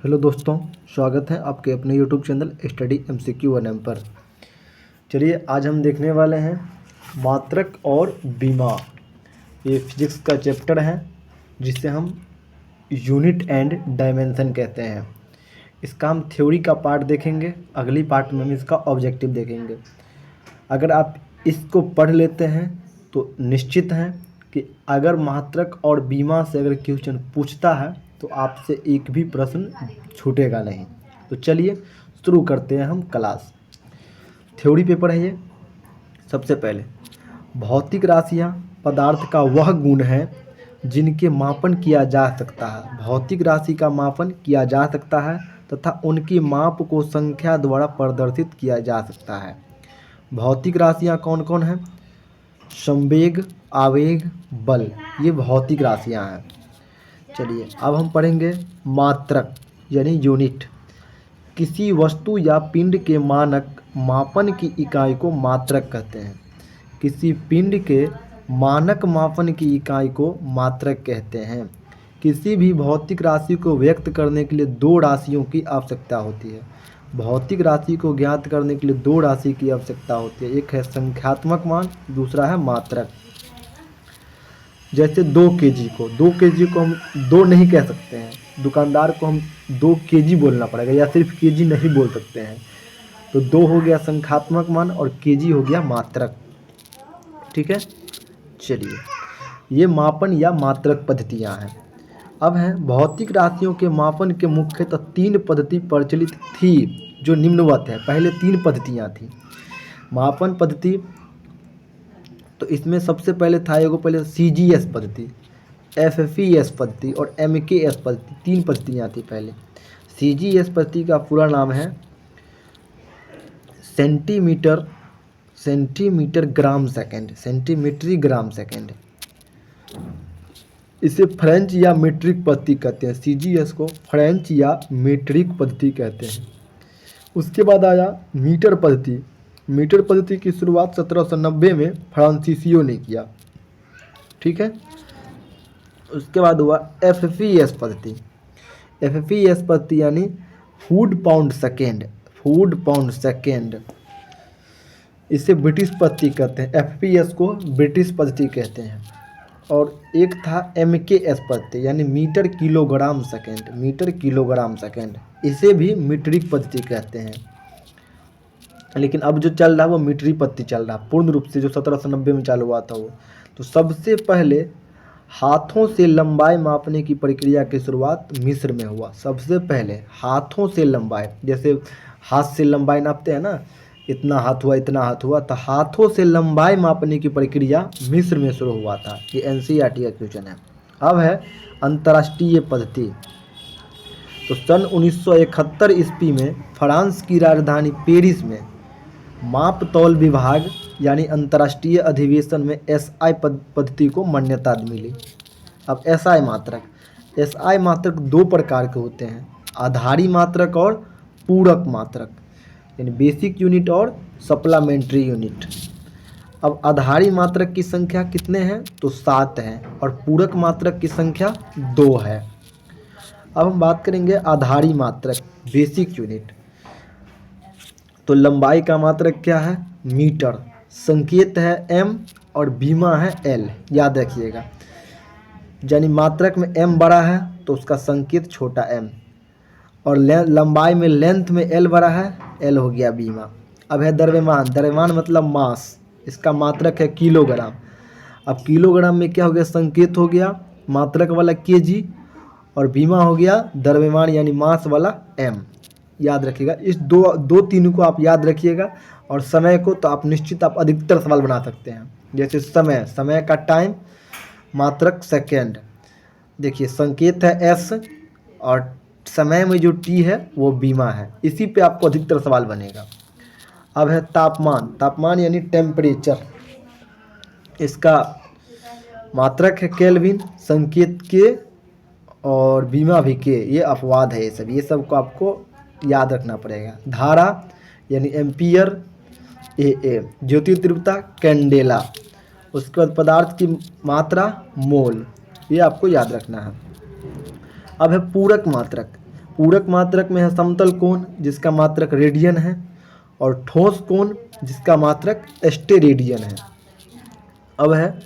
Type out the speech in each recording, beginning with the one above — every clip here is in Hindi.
हेलो दोस्तों, स्वागत है आपके अपने यूट्यूब चैनल स्टडी MCQ1M पर। चलिए आज हम देखने वाले हैं मात्रक और बीमा। ये फिजिक्स का चैप्टर है जिसे हम यूनिट एंड डायमेंशन कहते हैं। इसका हम थ्योरी का पार्ट देखेंगे, अगली पार्ट में हम इसका ऑब्जेक्टिव देखेंगे। अगर आप इसको पढ़ लेते हैं तो निश्चित है कि अगर मात्रक और बीमा से अगर क्वेश्चन पूछता है तो आपसे एक भी प्रश्न छूटेगा नहीं। तो चलिए शुरू करते हैं हम क्लास। थ्योरी पेपर है ये। सबसे पहले, भौतिक राशियाँ पदार्थ का वह गुण है जिनके मापन किया जा सकता है। भौतिक राशि का मापन किया जा सकता है तथा उनकी माप को संख्या द्वारा प्रदर्शित किया जा सकता है। भौतिक राशियाँ कौन कौन हैं? संवेग, आवेग, बल, ये भौतिक राशियाँ हैं। चलिए अब हम पढ़ेंगे मात्रक यानी यूनिट। किसी वस्तु या पिंड के मानक मापन की इकाई को मात्रक कहते हैं। किसी पिंड के मानक मापन की इकाई को मात्रक कहते हैं। किसी भी भौतिक राशि को व्यक्त करने के लिए दो राशियों की आवश्यकता होती है। भौतिक राशि को ज्ञात करने के लिए दो राशि की आवश्यकता होती है, एक है संख्यात्मक मान, दूसरा है मात्रक। जैसे 2 kg को हम 2 नहीं कह सकते हैं, दुकानदार को हम 2 kg बोलना पड़ेगा या सिर्फ kg नहीं बोल सकते हैं। तो 2 हो गया संख्यात्मक मान और kg हो गया मात्रक। ठीक है, चलिए ये मापन या मात्रक पद्धतियाँ हैं। अब हैं भौतिक राशियों के मापन के मुख्यतः 3 पद्धति प्रचलित थी जो निम्नवत है। पहले 3 पद्धतियाँ थी मापन पद्धति। तो इसमें सबसे पहले था पहले CGS पद्धति, FFES पद्धति और MKS पद्धति। 3 पद्धतियाँ थी पहले। CGS पद्धति का पूरा नाम है centimetre gram second, centimetre gram second. इसे फ्रेंच या मीट्रिक पद्धति कहते हैं। CGS को फ्रेंच या मीट्रिक पद्धति कहते हैं। उसके बाद आया मीटर पद्धति। मीटर पद्धति की शुरुआत 1790 में फ्रांसीसियो ने किया। ठीक है, उसके बाद हुआ FFES पद्धति। FFES पद्धति यानी फूड पाउंड सेकेंड। इसे ब्रिटिश पद्धति कहते हैं। FFES को ब्रिटिश पद्धति कहते हैं। और एक था MKS पद्धति यानी मीटर किलोग्राम सेकेंड। इसे भी मीट्रिक पद्धति कहते हैं। लेकिन अब जो चल रहा है वो मीट्रिक पद्धति चल रहा है पूर्ण रूप से, जो 1790 में चालू हुआ था वो। तो सबसे पहले हाथों से लंबाई मापने की प्रक्रिया की शुरुआत मिस्र में हुआ। सबसे पहले हाथों से लंबाई, जैसे हाथ से लंबाई नापते हैं ना, इतना हाथ हुआ, इतना हाथ हुआ, तो हाथों से लंबाई मापने की प्रक्रिया मिस्र में शुरू हुआ था। ये NCERT का क्वेश्चन है। अब है अंतर्राष्ट्रीय पद्धति। तो सन 1971 ईस्वी में फ्रांस की राजधानी पेरिस में माप तौल विभाग यानी अंतर्राष्ट्रीय अधिवेशन में SI पद्धति को मान्यता मिली। अब SI मात्रक 2 प्रकार के होते हैं, आधारी मात्रक और पूरक मात्रक, यानी बेसिक यूनिट और सप्लीमेंट्री यूनिट। अब आधारी मात्रक की संख्या कितने हैं? तो 7 हैं और पूरक मात्रक की संख्या 2 है। अब हम बात करेंगे आधारी मात्रक, बेसिक यूनिट। तो लंबाई का मात्रक क्या है? मीटर, संकेत है m और बीमा है l, याद रखिएगा। यानी मात्रक में m बड़ा है तो उसका संकेत छोटा m, और लंबाई में लेंथ में l बड़ा है, l हो गया बीमा। अब है द्रव्यमान मतलब मास, इसका मात्रक है किलोग्राम। अब किलोग्राम में क्या हो गया? संकेत हो गया मात्रक वाला kg और बीमा हो गया द्रव्यमान यानी मास वाला m। याद रखिएगा, इस दो तीनों को आप याद रखिएगा। और समय को तो आप निश्चित आप अधिकतर सवाल बना सकते हैं। जैसे समय का टाइम, मात्रक सेकेंड। देखिए संकेत है s और समय में जो t है वो बीमा है। इसी पे आपको अधिकतर सवाल बनेगा। अब है तापमान यानी टेम्परेचर। इसका मात्रक है केल्विन, संकेत के और बीमा भी के। ये अपवाद है, ये सब को आपको याद रखना पड़ेगा। धारा यानी एम्पियर, AA। ज्योति तीव्रता कैंडेला। उसके बाद पदार्थ की मात्रा मोल, ये आपको याद रखना है। अब है पूरक पूरक मात्रक में है समतल कोण जिसका मात्रक रेडियन है, और ठोस कोण जिसका मात्रक स्टेरेडियन है। अब है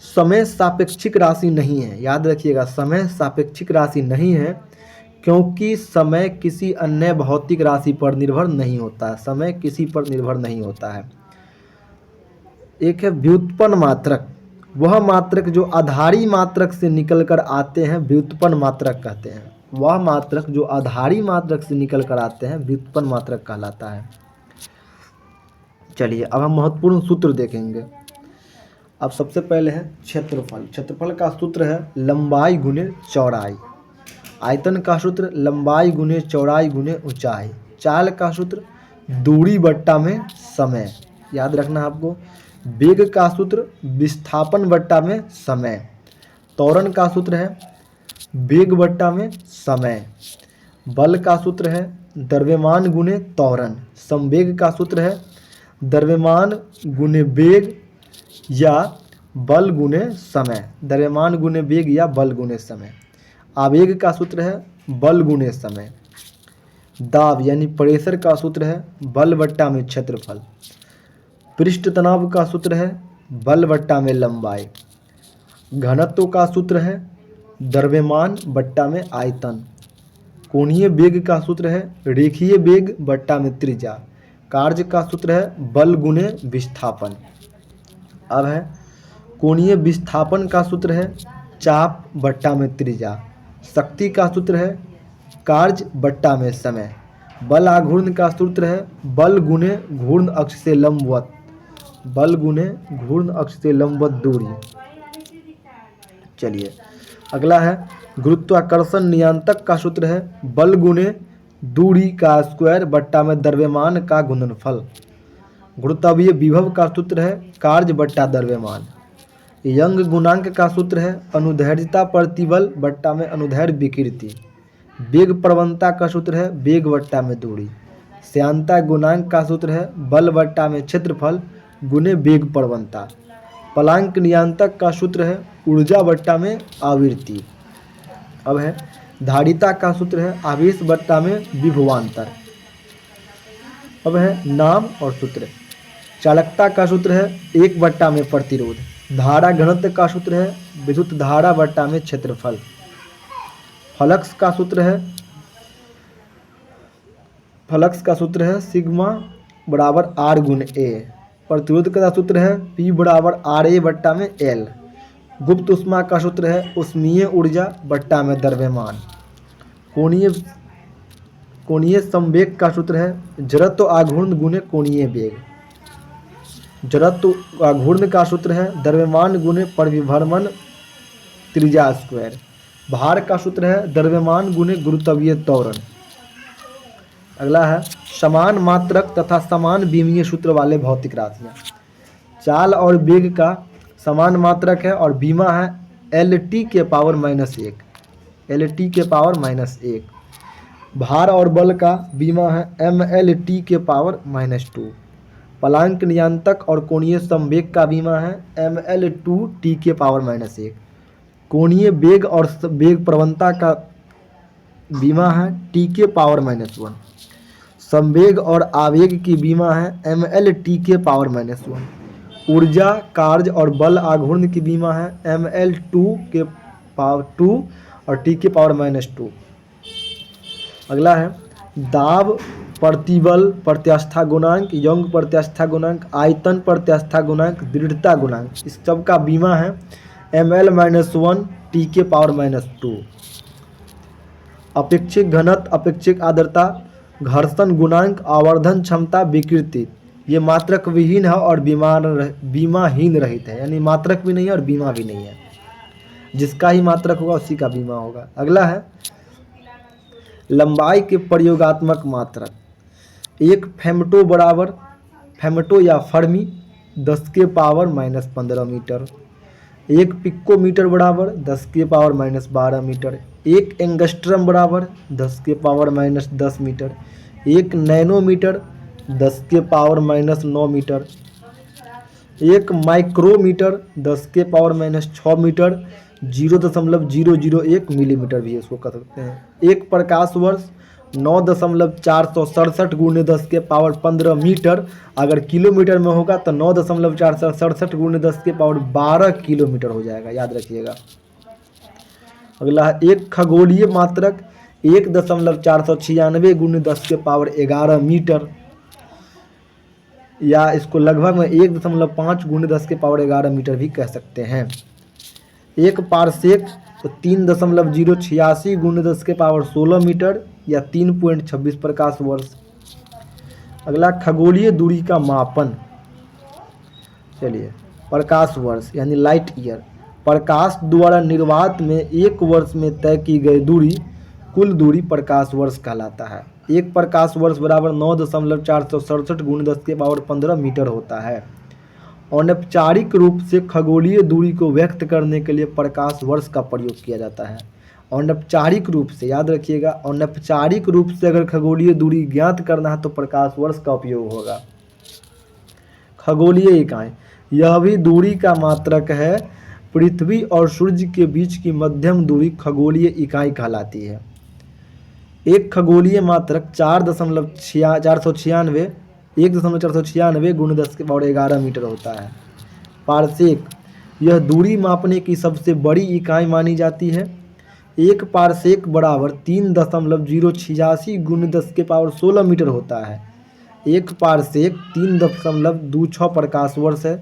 समय सापेक्षिक राशि नहीं है। याद रखिएगा, समय सापेक्षिक राशि नहीं है क्योंकि समय किसी अन्य भौतिक राशि पर निर्भर नहीं होता है। समय किसी पर निर्भर नहीं होता है। एक है व्युत्पन्न मात्रक, वह मात्रक जो आधारी मात्रक से निकलकर आते हैं व्युत्पन्न मात्रक कहते हैं। वह मात्रक जो आधारी मात्रक से निकल कर आते हैं व्युत्पन्न मात्रक कहलाता है। चलिए अब हम महत्वपूर्ण सूत्र देखेंगे। अब सबसे पहले है क्षेत्रफल। क्षेत्रफल का सूत्र है लंबाई गुने चौड़ाई। आयतन का सूत्र लंबाई गुने चौड़ाई गुने ऊंचाई। चाल का सूत्र दूरी बट्टा में समय। याद रखना आपको। वेग का सूत्र विस्थापन बट्टा में समय। त्वरण का सूत्र है वेग बट्टा में समय। बल का सूत्र है द्रव्यमान गुने त्वरण। संवेग का सूत्र है द्रव्यमान गुने वेग या बल गुने समय। द्रव्यमान गुने वेग या बल गुने समय। आवेग का सूत्र है बल गुने समय। दाब यानी प्रेशर का सूत्र है बल बट्टा में क्षेत्रफल। पृष्ठ तनाव का सूत्र है बल बट्टा में लंबाई। घनत्व का सूत्र है द्रव्यमान बट्टा में आयतन। कोणीय वेग का सूत्र है रेखीय वेग बट्टा में त्रिज्या। कार्य का सूत्र है बल गुने विस्थापन। अब है कोणीय विस्थापन का सूत्र है चाप बट्टा में त्रिज्या। शक्ति का सूत्र है कार्य बट्टा में समय। बल आघूर्ण का सूत्र है बल गुने घूर्ण अक्ष से लंबवत। बल गुने घूर्ण अक्ष से लंबवत दूरी। चलिए अगला है गुरुत्वाकर्षण नियंत्रक का सूत्र है बल गुने दूरी का स्क्वायर बट्टा में द्रव्यमान का गुणनफल। गुरुत्वीय विभव का सूत्र है कार्य बट्टा द्रव्यमान। यंग गुणांक का सूत्र है अनुदैर्ध्यता प्रतिबल बट्टा में अनुदैर्ध्य विकृति। वेग प्रवणता का सूत्र है वेग बट्टा में दूरी। श्यानता गुणांक का सूत्र है बल बट्टा में क्षेत्रफल गुने वेग प्रवणता। प्लांक नियंत्रक का सूत्र है ऊर्जा बट्टा में आवृत्ति। अब है धारिता का सूत्र है आवेश बट्टा में विभवांतर। अब है नाम और सूत्र। चालकता का सूत्र है 1 बट्टा में प्रतिरोध। धारा घनत्व का सूत्र है विद्युत धारा बट्टा में क्षेत्रफल। फ्लक्स का सूत्र है सिग्मा बराबर आर गुण ए। प्रतिरोध का सूत्र है P बराबर RA बट्टा में L। गुप्त ऊष्मा का सूत्र है ऊष्मीय ऊर्जा बट्टा में द्रव्यमान। कोणीय संवेग का सूत्र है जड़त्व आघूर्ण गुने कोणीय वेग। जड़त्व आघूर्ण का सूत्र है द्रव्यमान गुने परिभ्रमण त्रिज्या स्क्वायर। भार का सूत्र है द्रव्यमान गुने गुरुत्वीय त्वरण। अगला है समान मात्रक तथा समान विमीय सूत्र वाले भौतिक राशियाँ। चाल और वेग का समान मात्रक है और बीमा है LT के पावर -1। LT के पावर -1। भार और बल का बीमा है MLT के पावर -2। प्लांक नियंत्रक और कोणीय संवेग का बीमा है ML2T के पावर -1। कोणीय वेग और वेग प्रवणता का बीमा है T के पावर -1। संवेग और आवेग की बीमा है MLT के पावर -1। ऊर्जा कार्य और बल आघूर्ण की बीमा है ML2 के पावर 2 और T के पावर -2। अगला है दाब, प्रतिबल प्रत्यास्था गुणांक, यंग प्रत्यास्था गुणांक, आयतन प्रत्यास्था गुणांक, दृढ़ता गुणांक, इस सब का बीमा है ML-1 T के पावर -2। अपेक्षिक घनत्व, अपेक्षिक आर्द्रता, घर्षण गुणांक, आवर्धन क्षमता, विकृति, ये मात्रक विहीन है और बीमाहीन रहित है। यानी मात्रक भी नहीं है और बीमा भी नहीं है। जिसका ही मात्रक होगा उसी का बीमा होगा। अगला है लंबाई के प्रयोगात्मक मात्रक। एक फेमटो या फर्मी 10 के पावर -15 मीटर। एक पिकोमीटर बराबर 10 के पावर -12 मीटर। एक एंगस्ट्रम बराबर 10 के पावर -10 मीटर। एक नैनोमीटर 10 के पावर -9 मीटर। एक माइक्रोमीटर 10 के पावर -6 मीटर। 0.001 मिलीमीटर भी इसको कह सकते हैं। एक प्रकाश वर्ष 9.467 गुणे 10 के पावर 15 मीटर, अगर किलोमीटर में होगा तो 9.467 गुणे 10 के पावर 12 किलोमीटर हो जाएगा, याद रखिएगा। अगला है एक खगोलीय मात्रक 1.496 गुणे 10 के पावर 11 मीटर, या इसको लगभग में 1.5 गुणे 10 के पावर 11 मीटर भी कह सकते हैं। एक पारसेक तो 3.086 गुणे 10 के पावर 16 मीटर या 3.26 प्रकाश वर्ष। अगला खगोलीय दूरी का मापन, चलिए प्रकाश वर्ष यानी लाइट ईयर, प्रकाश द्वारा निर्वात में एक वर्ष में तय की गई दूरी कुल दूरी प्रकाश वर्ष कहलाता है। एक प्रकाश वर्ष बराबर 9.467 गुणे 10 के पावर 15 मीटर होता है। अनौपचारिक रूप से खगोलीय दूरी को व्यक्त करने के लिए प्रकाश वर्ष का प्रयोग किया जाता है। अनौपचारिक रूप से, याद रखिएगा, अनौपचारिक रूप से अगर खगोलीय दूरी ज्ञात करना है तो प्रकाश वर्ष का उपयोग होगा। खगोलीय इकाई, यह भी दूरी का मात्रक है। पृथ्वी और सूर्य के बीच की मध्यम दूरी खगोलीय इकाई कहलाती है। एक खगोलीय मात्रक 1.496 गुणे 10 के पावर 11 मीटर होता है। पारसेक, यह दूरी मापने की सबसे बड़ी इकाई मानी जाती है। एक पारसेक बराबर 3.086 गुणे 10 के पावर 16 मीटर होता है। एक पारसेक 3.26 प्रकाश वर्ष है।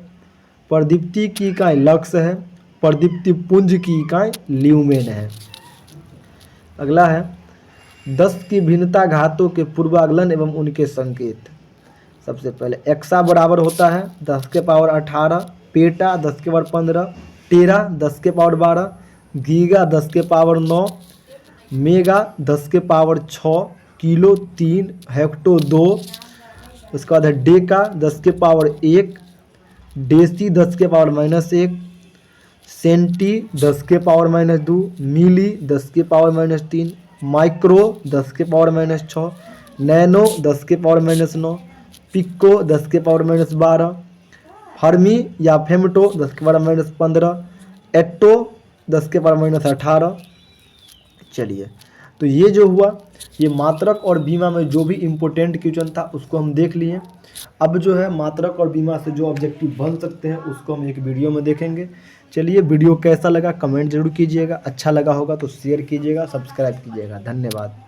प्रदीप्ति की इकाई लक्स है। प्रदीप्ति पुंज की इकाई ल्यूमेन है। अगला है 10 की भिन्नता घातों के पूर्वागलन एवं उनके संकेत। सबसे पहले एक्सा बराबर होता है 10 के पावर 18, पेटा 10 के पावर 15, टेरा 10 के पावर 12, गीगा 10 के पावर 9, मेगा 10 के पावर 6, किलो 3, हेक्टो 2, उसके बाद है डेका 10 के पावर 1, डेसी 10 के पावर -1, सेंटी 10 के पावर -2, मिली 10 के पावर -3, माइक्रो 10 के पावर -6, नैनो 10 के पावर -9, पिको 10 के पावर -12, फर्मी या फेमटो 10 के पावर -15, एट्टो 10 के पावर -18। चलिए, तो ये जो हुआ, ये मात्रक और बीमा में जो भी इम्पोर्टेंट क्वेश्चन था उसको हम देख लिए। अब जो है मात्रक और बीमा से जो ऑब्जेक्टिव बन सकते हैं उसको हम एक वीडियो में देखेंगे। चलिए, वीडियो कैसा लगा कमेंट जरूर कीजिएगा, अच्छा लगा होगा तो शेयर कीजिएगा, सब्सक्राइब कीजिएगा। धन्यवाद।